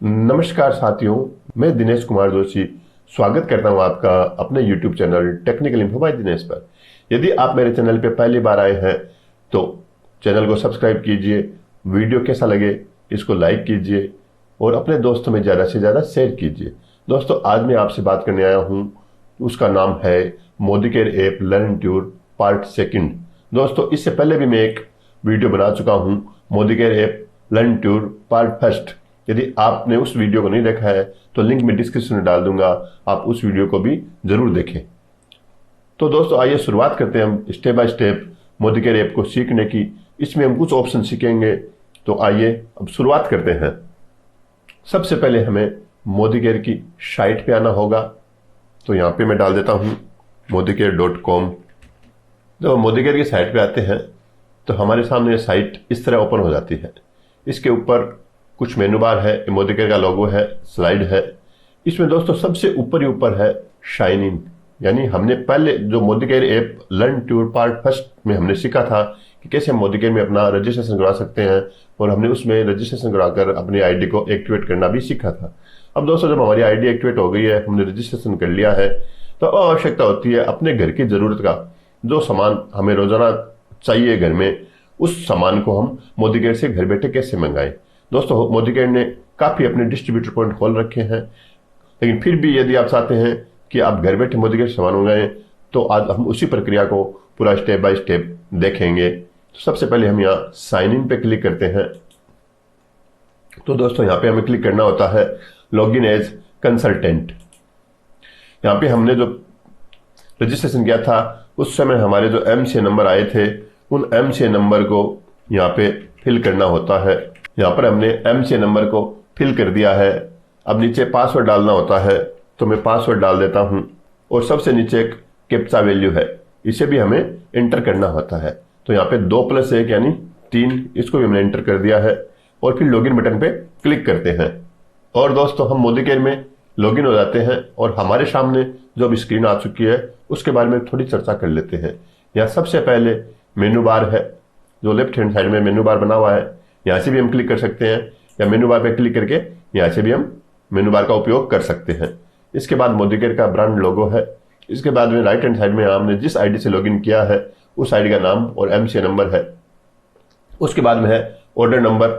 नमस्कार साथियों, मैं दिनेश कुमार जोशी स्वागत करता हूं आपका अपने YouTube channel technical info by Dinesh पर। यदि आप मेरे चैनल पे पहली बार आए हैं तो चैनल को सब्सक्राइब कीजिए। वीडियो कैसा लगे इसको लाइक कीजिए और अपने दोस्तों में ज़्यादा से ज़्यादा शेयर कीजिए। दोस्तों, आज मैं आपसे बात करने आया हूँ, उसका नाम है Modi care app learn tour part second. दोस्तों, इससे पहले भी मैं एक वीडियो बना चुका हूँ Modi care app learn tour part first. यदि आपने उस वीडियो को नहीं देखा है तो लिंक मैं डिस्क्रिप्शन में डाल दूंगा, आप उस वीडियो को भी जरूर देखें। तो दोस्तों, आइए शुरुआत करते हैं हम step by step Modi care app को सीखने की। इसमें हम कुछ ऑप्शन सीखेंगे, तो आइए अब शुरुआत करते हैं। सबसे पहले हमें मोदी केयर की साइट पे आना होगा, तो यहाँ पे मैं डाल देता हूँ modicare.com। जब हम मोदी केयर की साइट पे आते हैं तो हमारे सामने साइट इस तरह ओपन हो जाती है। इसके ऊपर कुछ मेनू बार है, मोदी केयर का लोगो है, स्लाइड है। इसमें दोस्तों सबसे ऊपर ही ऊपर है शाइन इन, यानी हमने पहले जो Modi care app learn tour part first में हमने सीखा था कि कैसे हम मोदी केयर में अपना रजिस्ट्रेशन करवा सकते हैं, और हमने उसमें रजिस्ट्रेशन कराकर अपनी आईडी को एक्टिवेट करना भी सीखा था। अब दोस्तों, जब हमारी आईडी एक्टिवेट हो गई है, हमने रजिस्ट्रेशन कर लिया है, तो आवश्यकता होती है अपने घर की जरूरत का जो सामान हमें रोजाना चाहिए घर में, उस सामान को हम मोदी केयर से घर बैठे कैसे मंगाएं। दोस्तों, मोदी केयर ने काफी अपने डिस्ट्रीब्यूटर पॉइंट खोल रखे हैं, लेकिन फिर भी यदि आप चाहते हैं कि आप घर बैठे मोदी केयर सामान मंगाएं तो आज हम उसी प्रक्रिया को पूरा स्टेप बाय स्टेप देखेंगे। तो सबसे पहले हम यहाँ साइन इन पे क्लिक करते हैं। तो दोस्तों, यहाँ पे हमें क्लिक करना होता है लॉग इन एज कंसल्टेंट। यहाँ पे हमने जो रजिस्ट्रेशन किया था उस समय हमारे जो MCA नंबर आए थे, उन MCA नंबर को यहाँ पे फिल करना होता है। यहाँ पर हमने MCA नंबर को फिल कर दिया है। अब नीचे पासवर्ड डालना होता है, तो मैं पासवर्ड डाल देता हूँ, और सबसे नीचे एक कैप्चा वैल्यू है, इसे भी हमें एंटर करना होता है। तो यहाँ पे 2+1 यानी 3, इसको भी हमने एंटर कर दिया है, और फिर लॉगिन बटन पे क्लिक करते हैं। और दोस्तों, हम मोदी केयर में लॉगिन हो जाते हैं और हमारे सामने जो अब स्क्रीन आ चुकी है उसके बारे में थोड़ी चर्चा कर लेते हैं। यहाँ सबसे पहले मेनू बार है, जो लेफ्ट हैंड साइड में मेनू बार बना हुआ है, यहाँ से भी हम क्लिक कर सकते हैं, या मेनू बार पे क्लिक करके यहाँ से भी हम मेनू बार का उपयोग कर सकते हैं। इसके बाद मोदी केयर का ब्रांड लोगो है। इसके बाद में राइट हैंड साइड में हमने जिस आईडी से लॉगिन किया है उस आईडी का नाम और MCA नंबर है। उसके बाद में है ऑर्डर नंबर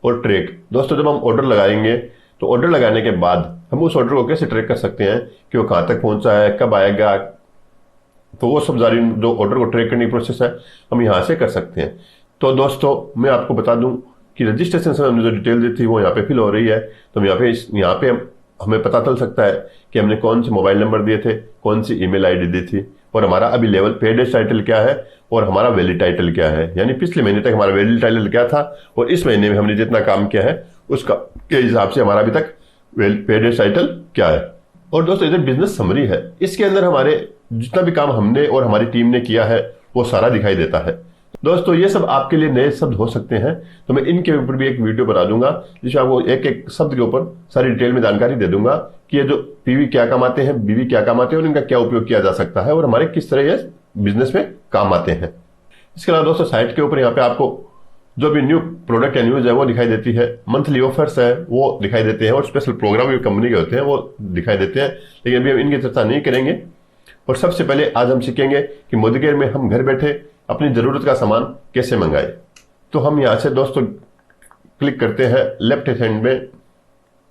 और ट्रैक। दोस्तों, जब हम ऑर्डर लगाएंगे तो ऑर्डर लगाने के बाद हम उस ऑर्डर को कैसे ट्रैक कर सकते हैं कि वो कहाँ तक पहुंचा है, कब आएगा, तो वो सब सारी जो ऑर्डर को ट्रैक करने की प्रोसेस है हम यहाँ से कर सकते हैं। तो दोस्तों, मैं आपको बता दूं कि रजिस्ट्रेशन से हमने जो डिटेल दी थी वो यहाँ पे फिल हो रही है। तो हम यहाँ पे हमें पता चल सकता है कि हमने कौन से मोबाइल नंबर दिए थे, कौन सी ईमेल आईडी दी थी, और हमारा अभी लेवल पेड टाइटल क्या है और हमारा वैलिड टाइटल क्या है। यानी पिछले महीने तक हमारा वैलिड टाइटल क्या था और इस महीने में हमने जितना काम किया है उसका के हिसाब से हमारा अभी तक पेड टाइटल क्या है। और दोस्तों, इधर बिजनेस समरी है, इसके अंदर हमारे जितना भी काम हमने और हमारी टीम ने किया है वो सारा दिखाई देता है। दोस्तों, ये सब आपके लिए नए शब्द हो सकते हैं, तो मैं इनके ऊपर भी एक वीडियो बना दूंगा जिसमें आपको एक एक शब्द के ऊपर सारी डिटेल में जानकारी दे दूंगा कि ये जो PV क्या काम आते हैं, BV क्या काम आते हैं और इनका क्या उपयोग किया जा सकता है और हमारे किस तरह ये बिजनेस में काम आते हैं। इसके अलावा दोस्तों, साइट के ऊपर यहाँ पे आपको जो भी न्यू प्रोडक्ट या न्यूज है वो दिखाई देती है, मंथली ऑफर्स है वो दिखाई देते हैं, और स्पेशल प्रोग्राम भी कंपनी के होते हैं वो दिखाई देते हैं, लेकिन अभी हम इनकी चर्चा नहीं करेंगे। और सबसे पहले आज हम सीखेंगे कि मोदी केयर में हम घर बैठे अपनी जरूरत का सामान कैसे मंगाए। तो हम यहाँ से दोस्तों क्लिक करते हैं लेफ्ट हैंड में।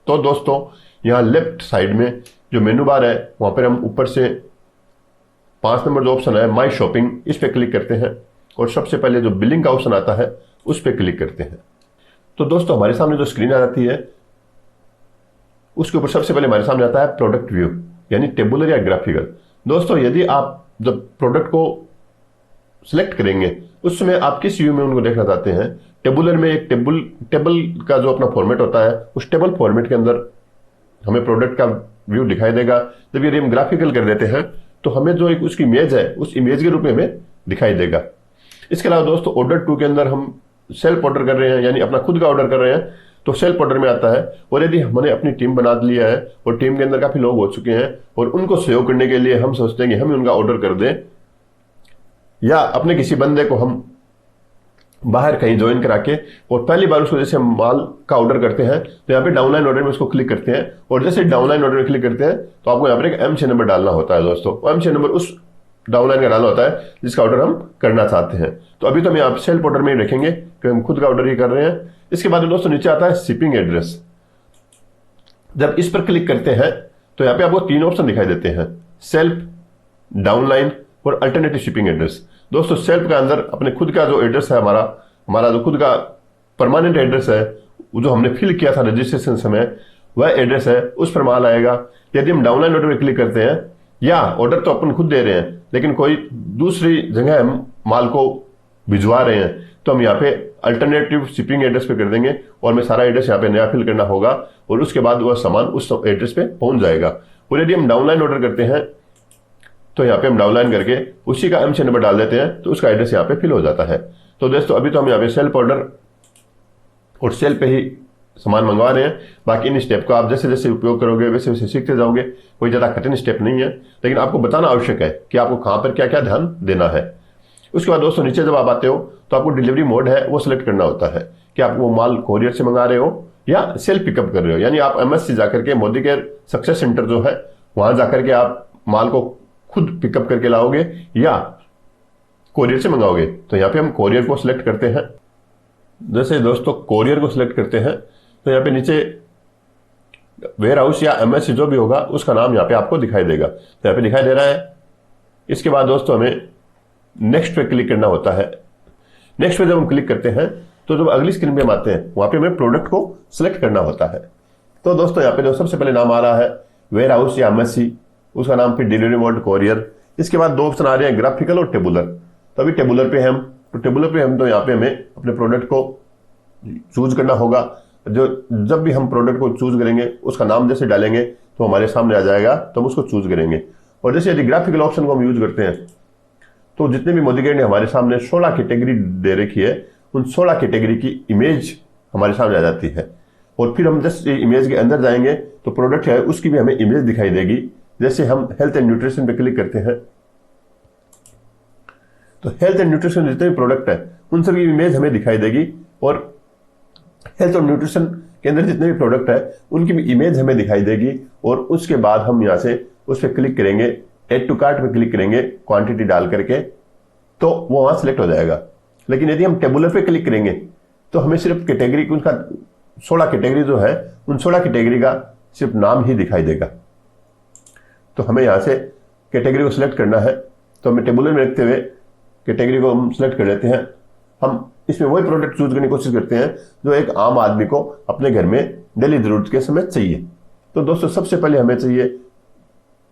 तो दोस्तों, यहाँ लेफ्ट साइड में जो मेनू बार है वहां पर हम ऊपर से 5 नंबर जो ऑप्शन है माई शॉपिंग, इस पे क्लिक करते हैं, और सबसे पहले जो बिलिंग का ऑप्शन आता है उस पे क्लिक करते हैं। तो दोस्तों, हमारे सामने जो स्क्रीन आ जाती है उसके ऊपर सबसे पहले हमारे सामने आता है प्रोडक्ट व्यू, यानी टेबुलर या ग्राफिकल। दोस्तों, यदि आप जब प्रोडक्ट को सिलेक्ट करेंगे उस समय आप किस व्यू में उनको देखना चाहते हैं, टेबुलर में एक टेबल का जो अपना फॉर्मेट होता है उस टेबल फॉर्मेट के अंदर हमें प्रोडक्ट का व्यू दिखाई देगा। जब यदि हम ग्राफिकल कर देते हैं तो हमें जो एक उसकी इमेज है उस इमेज के रूप में हमें दिखाई देगा। इसके अलावा दोस्तों, ऑर्डर 2 के अंदर हम सेल्फ ऑर्डर कर रहे हैं, यानी अपना खुद का ऑर्डर कर रहे हैं, तो सेल्फ ऑर्डर में आता है। और यदि हमने अपनी टीम बना लिया है और टीम के अंदर काफी लोग हो चुके हैं और उनको सेव करने के लिए हम सोचते हैं कि हम उनका ऑर्डर कर दें, या अपने किसी बंदे को हम बाहर कहीं ज्वाइन करा के और पहली बार उसको जैसे हम माल का ऑर्डर करते हैं तो यहाँ पे डाउनलाइन ऑर्डर में उसको क्लिक करते हैं और जैसे डाउनलाइन ऑर्डर में क्लिक करते हैं तो आपको यहाँ पर एक एमसी नंबर डालना होता है दोस्तों। एमसी नंबर उस डाउनलाइन का डालना होता है जिसका ऑर्डर हम करना चाहते हैं। तो अभी तो हम यहाँ सेल्फ ऑर्डर में ही रखेंगे कि हम खुद का ऑर्डर ही कर रहे हैं। इसके बाद दोस्तों नीचे आता है शिपिंग एड्रेस। जब इस पर क्लिक करते हैं तो यहाँ पे आपको 3 ऑप्शन दिखाई देते हैं, सेल्फ, डाउनलाइन और अल्टरनेटिव शिपिंग एड्रेस। दोस्तों सेल्फ के अंदर अपने खुद का जो एड्रेस है, हमारा जो खुद का परमानेंट एड्रेस है, जो हमने फिल किया था रजिस्ट्रेशन समय, वह एड्रेस है, उस पर माल आएगा। यदि हम डाउनलाइन ऑर्डर में क्लिक करते हैं या ऑर्डर तो अपन खुद दे रहे हैं लेकिन कोई दूसरी जगह हम माल को भिजवा रहे हैं तो हम यहाँ पे अल्टरनेटिव शिपिंग एड्रेस पे कर देंगे और हमें सारा एड्रेस यहाँ पे नया फिल करना होगा और उसके बाद वह सामान उस एड्रेस पे पहुंच जाएगा। और यदि हम डाउनलाइन ऑर्डर करते हैं तो यहाँ पे हम डाउनलाइन करके उसी का एमसी नंबर डाल देते हैं तो उसका एड्रेस यहाँ पे फिल हो जाता है। तो दोस्तों अभी तो हम यहाँ पे सेल्फ ऑर्डर और सेल पे ही सामान मंगवा रहे हैं। बाकी इन स्टेप को आप जैसे जैसे उपयोग करोगे वैसे वैसे सीखते जाओगे, कोई ज़्यादा कठिन स्टेप नहीं है, लेकिन आपको बताना आवश्यक है कि आपको कहाँ पर क्या क्या ध्यान देना है। उसके बाद दोस्तों नीचे जब आप आते हो तो आपको डिलीवरी मोड है वो सिलेक्ट करना होता है कि आप वो माल कोरियर से मंगा रहे हो या सेल्फ पिकअप कर रहे हो। यानी आप एमएससी जाकर के मोदी केयर सक्सेस सेंटर जो है वहां जाकर के आप माल को खुद पिकअप करके लाओगे या कोरियर से मंगाओगे। तो यहाँ पे हम कोरियर को सिलेक्ट करते हैं। जैसे दोस्तों कोरियर को सिलेक्ट करते हैं तो यहाँ पे नीचे वेयर हाउस या एमएससी जो भी होगा उसका नाम यहाँ पे आपको दिखाई देगा, तो यहाँ पे दिखाई दे रहा है। इसके बाद दोस्तों हमें नेक्स्ट पे क्लिक करना होता है। नेक्स्ट पे जब हम क्लिक करते हैं तो जब अगली स्क्रीन पे हम आते हैं वहां पे हमें प्रोडक्ट को सिलेक्ट करना होता है। तो दोस्तों यहाँ पे जो सबसे पहले नाम आ रहा है वेयर हाउस या एमएससी, उसका नाम फिर डिलीवरी मोड कोरियर। इसके बाद 2 ऑप्शन आ रहे हैं ग्राफिकल और टेबुलर। तो अभी टेबुलर पे हम तो यहाँ पे हमें अपने प्रोडक्ट को चूज करना होगा। जो जब भी हम प्रोडक्ट को चूज करेंगे उसका नाम जैसे डालेंगे तो हमारे सामने आ जाएगा, तो हम उसको चूज करेंगे। और जैसे यदि ग्राफिकल ऑप्शन को हम यूज करते हैं तो जितने भी मोदी केयर ने हमारे सामने 16 कैटेगरी दे रखी है उन 16 कैटेगरी की इमेज हमारे सामने आ जाती है। और फिर हम जस्ट इमेज के अंदर जाएंगे तो प्रोडक्ट है उसकी भी हमें इमेज दिखाई देगी। जैसे हम हेल्थ एंड न्यूट्रिशन पे क्लिक करते हैं तो हेल्थ एंड न्यूट्रिशन जितने भी प्रोडक्ट है उन सभी इमेज हमें दिखाई देगी और हेल्थ और न्यूट्रिशन के अंदर जितने भी प्रोडक्ट है उनकी भी इमेज हमें दिखाई देगी। और उसके बाद हम यहाँ से उस पर क्लिक करेंगे, एड टू कार्ट पे क्लिक करेंगे क्वांटिटी डाल करके, तो वो वहां सिलेक्ट हो जाएगा। लेकिन यदि हम टेबुलर पे क्लिक करेंगे तो हमें सिर्फ कैटेगरी उनका 16 कैटेगरी जो है उन 16 कैटेगरी का सिर्फ नाम ही दिखाई देगा। तो हमें यहाँ से कैटेगरी को सिलेक्ट करना है, तो हमें टेबुलर में रखते हुए कैटेगरी को हम सिलेक्ट कर लेते हैं। हम इसमें वही प्रोडक्ट चूज करने की कोशिश करते हैं जो एक आम आदमी को अपने घर में डेली जरूरत के समय चाहिए। तो दोस्तों सबसे पहले हमें चाहिए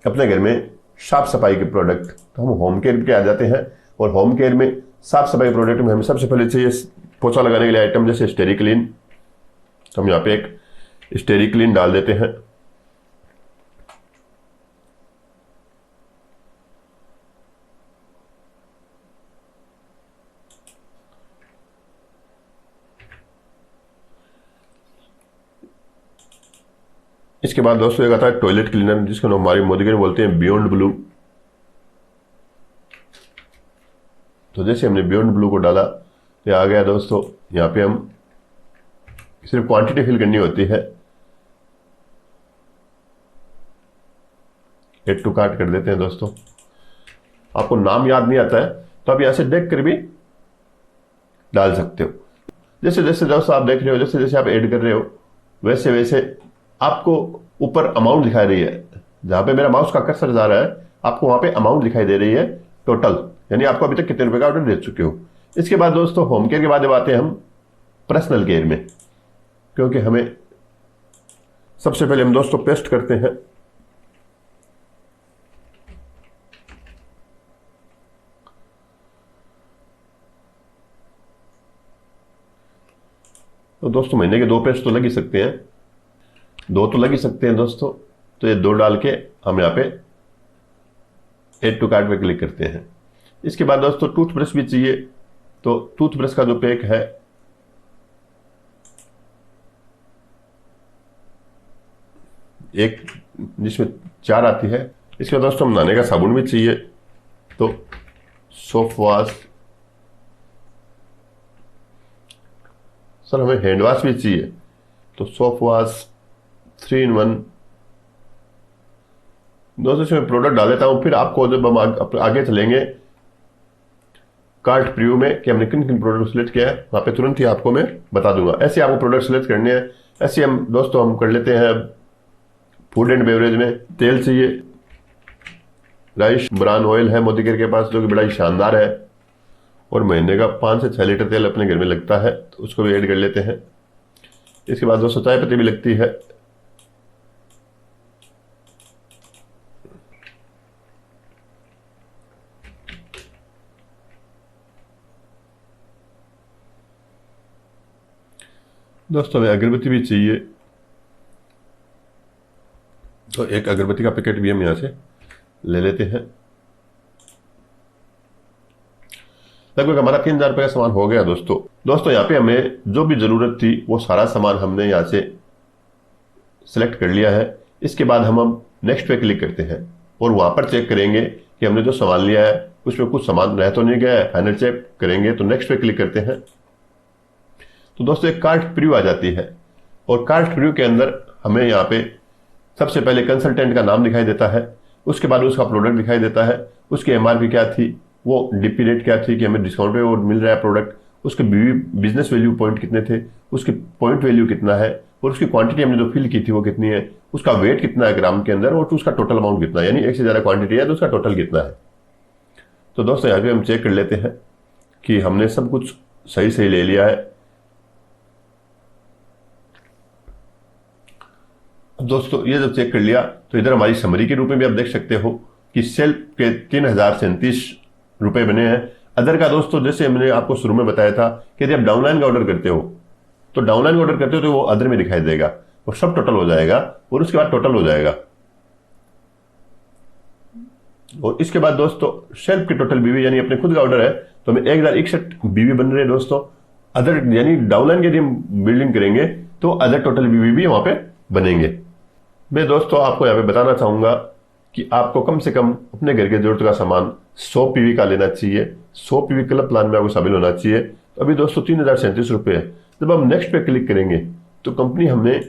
अपने घर में साफ सफाई के प्रोडक्ट, तो हम होम केयर पे आ जाते हैं। और होम केयर में साफ सफाई प्रोडक्ट में हमें सबसे पहले चाहिए पोछा लगाने के लिए आइटम जैसे स्टेरिक्लीन। तो हम यहाँ पे एक स्टेरिक्लीन डाल देते हैं। इसके बाद दोस्तों एक आता है टॉयलेट क्लीनर जिसको हमारी मोदी केयर बोलते हैं बियॉन्ड ब्लू। तो जैसे हमने बियॉन्ड ब्लू को डाला ये आ गया दोस्तों। यहाँ पे हम सिर्फ क्वांटिटी फिल करनी होती है, एड टू कार्ट कर देते हैं दोस्तों। आपको नाम याद नहीं आता है तो आप यहां से देख कर भी डाल सकते हो। जैसे जैसे दोस्तों आप देख रहे हो, जैसे जैसे आप ऐड कर रहे हो वैसे वैसे आपको ऊपर अमाउंट दिखाई रही है। जहां पे मेरा माउस का कर्सर जा रहा है आपको वहां पे अमाउंट दिखाई दे रही है टोटल, यानी आपको अभी तक कितने रुपए का ऑर्डर दे चुके हो। इसके बाद दोस्तों होम केयर के बाद जब आते हैं हम पर्सनल केयर में, क्योंकि हमें सबसे पहले हम दोस्तों पेस्ट करते हैं। तो दोस्तों महीने के 2 पेस्ट तो लग ही सकते हैं, 2 तो लग ही सकते हैं दोस्तों। तो ये 2 डाल के हम यहाँ पे एड टू कार्ट पे क्लिक करते हैं। इसके बाद दोस्तों टूथब्रश भी चाहिए, तो टूथब्रश का जो पैक है एक जिसमें 4 आती है। इसके बाद दोस्तों हम नहाने का साबुन भी चाहिए, तो सोप वॉश सर हमें हैंड वॉश भी चाहिए, तो सॉफ्ट वॉश 3 in 1। दोस्तों इसमें प्रोडक्ट डाल देता हूँ, फिर आपको जब हम आगे चलेंगे कार्ट प्रीव्यू में कि हमने किन किन प्रोडक्ट को सिलेक्ट किया है, वहाँ पे तुरंत ही आपको मैं बता दूंगा। ऐसे आपको प्रोडक्ट सिलेक्ट करने हैं। ऐसे हम दोस्तों हम कर लेते हैं फूड एंड बेवरेज में तेल चाहिए, राइस ब्रान ऑयल है मोदी केयर के पास जो कि बड़ा ही शानदार है और महीने का 5 से 6 लीटर तेल अपने घर में लगता है, तो उसको भी ऐड कर लेते हैं। इसके बाद दोस्तों चाय पत्ती भी लगती है, दोस्तों हमें अगरबत्ती भी चाहिए, तो एक अगरबत्ती का पैकेट भी हम यहां से ले लेते हैं। लगभग हमारा 3,000 रुपये का सामान हो गया दोस्तों यहाँ पे हमें जो भी जरूरत थी वो सारा सामान हमने यहाँ से सिलेक्ट कर लिया है। इसके बाद हम नेक्स्ट पे क्लिक करते हैं और वहां पर चेक करेंगे कि हमने जो सामान लिया है उसमें कुछ सामान रह तो नहीं गया है। फाइनल चेक करेंगे तो नेक्स्ट पे क्लिक करते हैं, तो दोस्तों एक कार्ट प्रीव्यू आ जाती है और कार्ट प्रीव्यू के अंदर हमें यहाँ पे सबसे पहले कंसल्टेंट का नाम दिखाई देता है, उसके बाद उसका प्रोडक्ट दिखाई देता है, उसकी एमआरपी क्या थी, वो डीपी रेट क्या थी कि हमें डिस्काउंट पे वो मिल रहा है प्रोडक्ट, उसके बिजनेस वैल्यू पॉइंट कितने थे, उसकी पॉइंट वैल्यू कितना है और उसकी क्वांटिटी हमने जो फिल की थी वो कितनी है, उसका वेट कितना है ग्राम के अंदर और उसका टोटल अमाउंट कितना है, यानी एक से ज्यादा क्वांटिटी है तो उसका टोटल कितना है। तो दोस्तों यहाँ पे हम चेक कर लेते हैं कि हमने सब कुछ सही सही ले लिया है। दोस्तों ये जब चेक कर लिया तो इधर हमारी समरी के रूप में भी आप देख सकते हो कि सेल के 3,037 रुपए बने हैं। अदर का दोस्तों जैसे हमने आपको शुरू में बताया था कि यदि आप डाउनलाइन का ऑर्डर करते हो तो डाउनलाइन का ऑर्डर करते हो तो वो अदर में दिखाई देगा, वो सब टोटल हो जाएगा और उसके बाद टोटल हो जाएगा। और इसके बाद दोस्तों सेल्फ के टोटल बीवी यानी अपने खुद का ऑर्डर है तो हमें 1061 बीवी बन रहे हैं दोस्तों। अदर यानी डाउनलाइन के यदि हम बिल्डिंग करेंगे तो अदर टोटल बीवी भी वहां पे बनेंगे। मैं दोस्तों आपको यहाँ पे बताना चाहूंगा कि आपको कम से कम अपने घर के जरूरत का सामान 100 पीवी का लेना चाहिए। 100 पीवी क्लब प्लान में आपको शामिल होना चाहिए। तो अभी दोस्तों 3,037 रुपए है। जब हम नेक्स्ट पे क्लिक करेंगे तो कंपनी हमें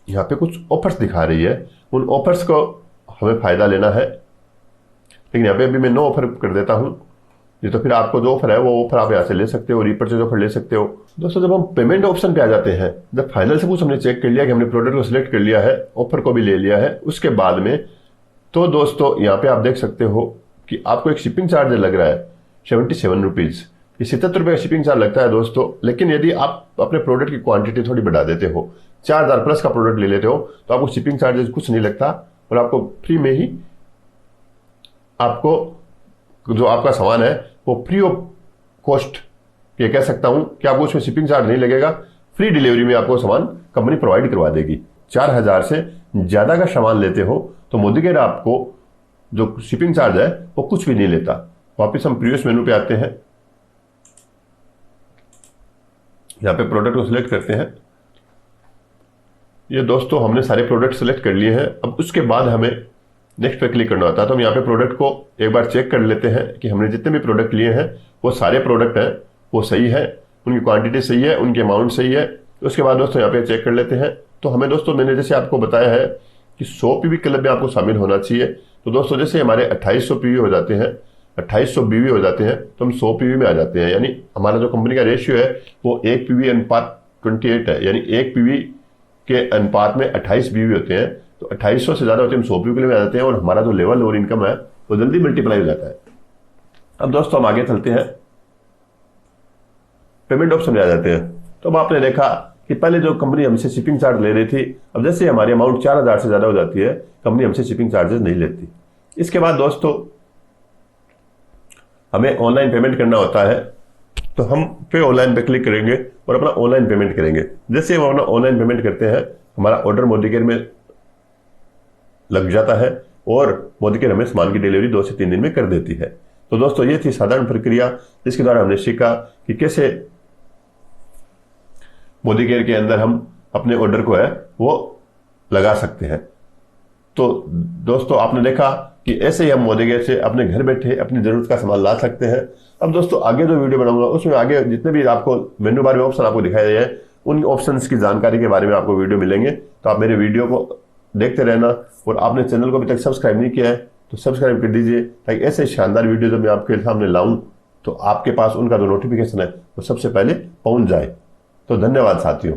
यहाँ पे कुछ ऑफर्स दिखा रही है, उन ऑफर्स को हमें फायदा लेना है। लेकिन यहाँ पे अभी मैं नो ऑफर कर देता हूँ, ये तो फिर आपको जो ऑफर है वो ऑफर आप यहाँ से ले सकते हो, रीपरचेज ऑफर ले सकते हो। दोस्तों जब हम पेमेंट ऑप्शन पे आ जाते हैं, जब फाइनल सब कुछ हमने चेक कर लिया कि हमने प्रोडक्ट को सिलेक्ट कर लिया है, ऑफर को भी ले लिया है, उसके बाद में तो दोस्तों यहाँ पे आप देख सकते हो कि आपको एक शिपिंग चार्ज लग रहा है 77 रुपीज। ये 77 रुपये का शिपिंग चार्ज लगता है दोस्तों। लेकिन यदि आप अपने प्रोडक्ट की क्वांटिटी थोड़ी बढ़ा देते हो, 4,000 प्लस का प्रोडक्ट ले लेते हो तो आपको शिपिंग चार्जेस कुछ नहीं लगता और आपको फ्री में ही आपको जो आपका सामान है वो फ्री ऑफ कॉस्ट ये कह सकता हूं कि आपको उसमें शिपिंग चार्ज नहीं लगेगा। फ्री डिलीवरी में आपको सामान कंपनी प्रोवाइड करवा देगी। 4,000 से ज्यादा का सामान लेते हो तो मोदी केयर आपको जो शिपिंग चार्ज है वो कुछ भी नहीं लेता। वापिस हम प्रीवियस मेनू पे आते हैं, यहां पे प्रोडक्ट को सिलेक्ट करते हैं। ये दोस्तों हमने सारे प्रोडक्ट सिलेक्ट कर लिए हैं। अब उसके बाद हमें नेक्स्ट पे क्लिक करना होता है। तो हम यहाँ पे प्रोडक्ट को एक बार चेक कर लेते हैं कि हमने जितने भी प्रोडक्ट लिए हैं वो सारे प्रोडक्ट हैं वो सही है, उनकी क्वांटिटी सही है, उनकी अमाउंट सही है। उसके बाद दोस्तों यहाँ पे चेक कर लेते हैं। तो हमें दोस्तों मैंने जैसे आपको बताया है कि 100 पीवी क्लब में आपको शामिल होना चाहिए। तो दोस्तों जैसे हमारे 2800 पीवी हो जाते हैं, 2800 बीवी हो जाते हैं तो हम 100 पीवी में आ जाते हैं। यानी हमारा जो कंपनी का रेशियो है वो 1 पीवी अनुपात 28 है, यानी 1 पीवी के अनुपात में 28 बीवी होते हैं। तो 2800 से ज्यादा होते हैं, हम 100 पीवी के लिए आ जाते हैं और हमारा जो लेवल और इनकम है वो जल्दी मल्टीप्लाई हो जाता है। अब दोस्तों हम आगे चलते हैं, पेमेंट ऑप्शन में आ जाते हैं। तो अब आपने देखा कि पहले जो कंपनी हमसे शिपिंग चार्ज ले रही थी, अब जैसे हमारी अमाउंट 4,000 से ज्यादा हो जाती है कंपनी हमसे शिपिंग चार्जेस नहीं लेती। इसके बाद दोस्तों हमें ऑनलाइन पेमेंट करना होता है। तो हम पे ऑनलाइन पे क्लिक करेंगे और अपना ऑनलाइन पेमेंट करेंगे। जैसे हम अपना ऑनलाइन पेमेंट करते हैं हमारा ऑर्डर मोदी केयर में लग जाता है और मोदी केयर हमें सामान की डिलीवरी 2 से 3 दिन में कर देती है। तो दोस्तों ये थी साधारण प्रक्रिया जिसके द्वारा हमने सीखा कि कैसे मोदी केयर के अंदर हम अपने ऑर्डर को है वो लगा सकते हैं। तो दोस्तों आपने देखा कि ऐसे ही हम मोदी से अपने घर बैठे अपनी जरूरत का सामान ला सकते हैं। अब दोस्तों आगे जो वीडियो बनाऊंगा उसमें आगे जितने भी आपको मेनू बार में ऑप्शन आपको दिखाई दे हैं उन ऑप्शंस की जानकारी के बारे में आपको वीडियो मिलेंगे। तो आप मेरे वीडियो को देखते रहना, और आपने चैनल को अभी तक सब्सक्राइब नहीं किया है तो सब्सक्राइब कर दीजिए, ताकि ऐसे शानदार वीडियो जब मैं आपके सामने लाऊं तो आपके पास उनका जो नोटिफिकेशन है वो सबसे पहले पहुंच जाए। तो धन्यवाद साथियों।